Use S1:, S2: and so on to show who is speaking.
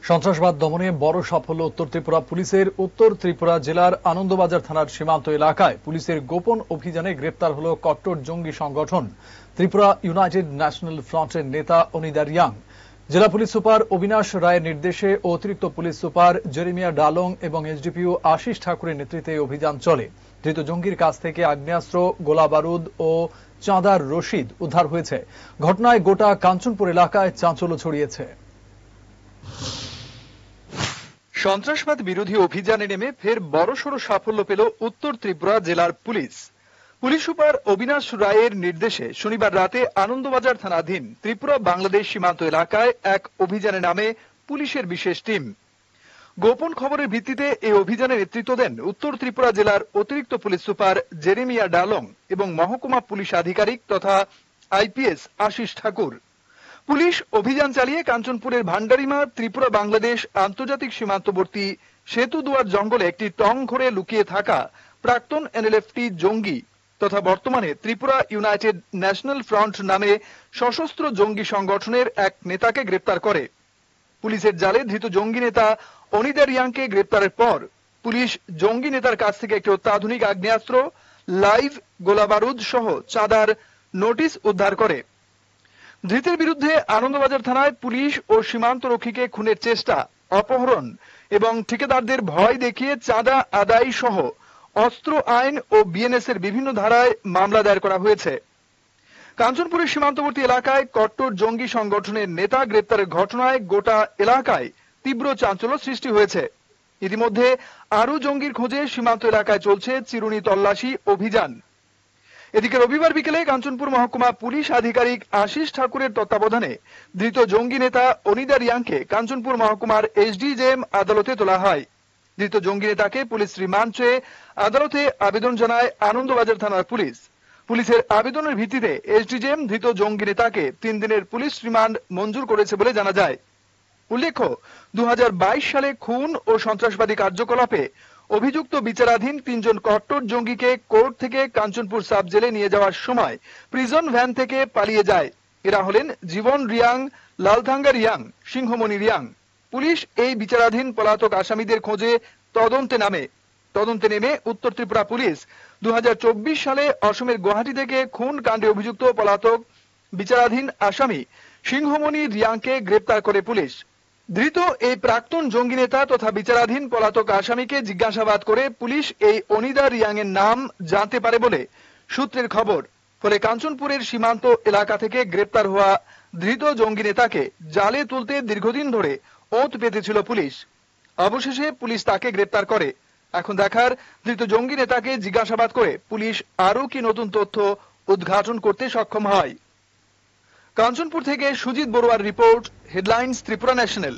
S1: সন্ত্রাসবাদ দমনে বড় সাফল্য উত্তর ত্রিপুরা পুলিশের। উত্তর ত্রিপুরা জেলার আনন্দবাজার থানার সীমান্ত এলাকায় পুলিশের গোপন অভিযানে গ্রেপ্তার হল কট্টর জঙ্গি সংগঠন ত্রিপুরা ইউনাইটেড ন্যাশনাল ফ্রন্টের নেতা অনিদা রিয়াং। জেলা পুলিশ সুপার অবিনাশ রায়ের নির্দেশে অতিরিক্ত পুলিশ সুপার জেরেমিয়া ডালং এবং এসডিপিও আশিস ঠাকুরের নেতৃত্বে অভিযান চলে। ধৃত জঙ্গির কাছ থেকে আগ্নেয়াস্ত্র, গোলা বারুদ ও চাঁদার রশিদ উদ্ধার হয়েছে। ঘটনায় গোটা কাঞ্চনপুর এলাকায় চাঞ্চল্য ছড়িয়েছে।
S2: সন্ত্রাসবাদ বিরোধী অভিযানে নেমে ফের বড়সড় সাফল্য পেল উত্তর ত্রিপুরা জেলার পুলিশ। পুলিশ সুপার অবিনাশ রায়ের নির্দেশে শনিবার রাতে আনন্দবাজার থানাধীন ত্রিপুরা বাংলাদেশ সীমান্ত এলাকায় এক অভিযানে নামে পুলিশের বিশেষ টিম। গোপন খবরের ভিত্তিতে এই অভিযানে নেতৃত্ব দেন উত্তর ত্রিপুরা জেলার অতিরিক্ত পুলিশ সুপার জেরেমিয়া ডালং এবং মহকুমা পুলিশ আধিকারিক তথা আইপিএস আশিস ঠাকুর। পুলিশ অভিযান চালিয়ে কাঞ্চনপুরের ভান্ডারিমা ত্রিপুরা বাংলাদেশ আন্তর্জাতিক সীমান্তবর্তী সেতুদুয়ার জঙ্গলে একটি টং ঘরে লুকিয়ে থাকা প্রাক্তন এনএলএফটি জঙ্গি তথা বর্তমানে ত্রিপুরা ইউনাইটেড ন্যাশনাল ফ্রন্ট নামে সশস্ত্র জঙ্গি সংগঠনের এক নেতাকে গ্রেপ্তার করে। পুলিশের জালে ধৃত জঙ্গি নেতা অনিদা রিয়াংকে গ্রেপ্তারের পর পুলিশ জঙ্গি নেতার কাছ থেকে একটি অত্যাধুনিক আগ্নেয়াস্ত্র, লাইভ গোলাবারুদ সহ চাঁদার নোটিশ উদ্ধার করে। ধৃতের বিরুদ্ধে আনন্দবাজার থানায় পুলিশ ও সীমান্তরক্ষীকে খুনের চেষ্টা, অপহরণ এবং ঠিকাদারদের ভয় দেখিয়ে চাঁদা আদায় সহ অস্ত্র আইন ও বিএনএস এর বিভিন্ন ধারায় মামলা দায়ের করা হয়েছে। কাঞ্চনপুরের সীমান্তবর্তী এলাকায় কট্টর জঙ্গি সংগঠনের নেতা গ্রেপ্তারের ঘটনায় গোটা এলাকায় তীব্র চাঞ্চল্য সৃষ্টি হয়েছে। ইতিমধ্যে আরও জঙ্গির খোঁজে সীমান্ত এলাকায় চলছে চিরুনি তল্লাশি অভিযান। এদিকে রবিবার বিকেলে কাঞ্চনপুর মহকুমা পুলিশ আধিকারিক আশিস ঠাকুরের তত্ত্বাবধানে ধৃত জঙ্গি নেতা অনিদা রিয়াংকে কাঞ্চনপুর মহকুমার এসডিজেএম আদালতে তোলা হয়। ধৃত জঙ্গি নেতাকে পুলিশ রিমান্ড চেয়ে আদালতে আবেদন জানায় আনন্দবাজার থানার পুলিশ। পুলিশের আবেদনের ভিত্তিতে এসডিজেএম ধৃত জঙ্গি নেতাকে 3 দিনের পুলিশ রিমান্ড মঞ্জুর করেছে বলে জানা যায়। উল্লেখ্য, 2022 সালে খুন ও সন্ত্রাসবাদী কার্যকলাপে অভিযুক্ত বিচারাধীন 3 জন কট্টর জঙ্গিকে কোর্ট থেকে কাঞ্চনপুর সাব জেলে নিয়ে যাওয়ার সময় প্রিজন ভ্যান থেকে পালিয়ে যায়। এরা হলেন জীবন রিয়াং, লালথাঙ্গা রিয়াং, সিংহমণি রিয়াং। পুলিশ এই বিচারাধীন পলাতক আসামিদের খোঁজে তদন্তে নেমে উত্তর ত্রিপুরা পুলিশ 2024 সালে অসমের গুয়াহাটি থেকে খুন কাণ্ডে অভিযুক্ত পলাতক বিচারাধীন আসামি সিংহমণি রিয়াংকে গ্রেপ্তার করে পুলিশ। ধৃত এই প্রাক্তন জঙ্গি নেতা তথা বিচারাধীন পলাতক আসামিকে জিজ্ঞাসাবাদ করে পুলিশ এই অনিদা রিয়াং এর নাম জানতে পারে বলে সূত্রের খবর। ফলে কাঞ্চনপুরের সীমান্ত এলাকা থেকে গ্রেপ্তার হওয়া ধৃত জঙ্গি নেতাকে জালে তুলতে দীর্ঘদিন ধরে ওঁত পেতেছিল পুলিশ। অবশেষে পুলিশ তাকে গ্রেপ্তার করে। এখন দেখার ধৃত জঙ্গি নেতাকে জিজ্ঞাসাবাদ করে পুলিশ আরও কি নতুন তথ্য উদ্ঘাটন করতে সক্ষম হয়। কাঞ্চনপুর থেকে সুজিত বড়ুয়ার রিপোর্ট, হেডলাইন্স ত্রিপুরা ন্যাশনাল।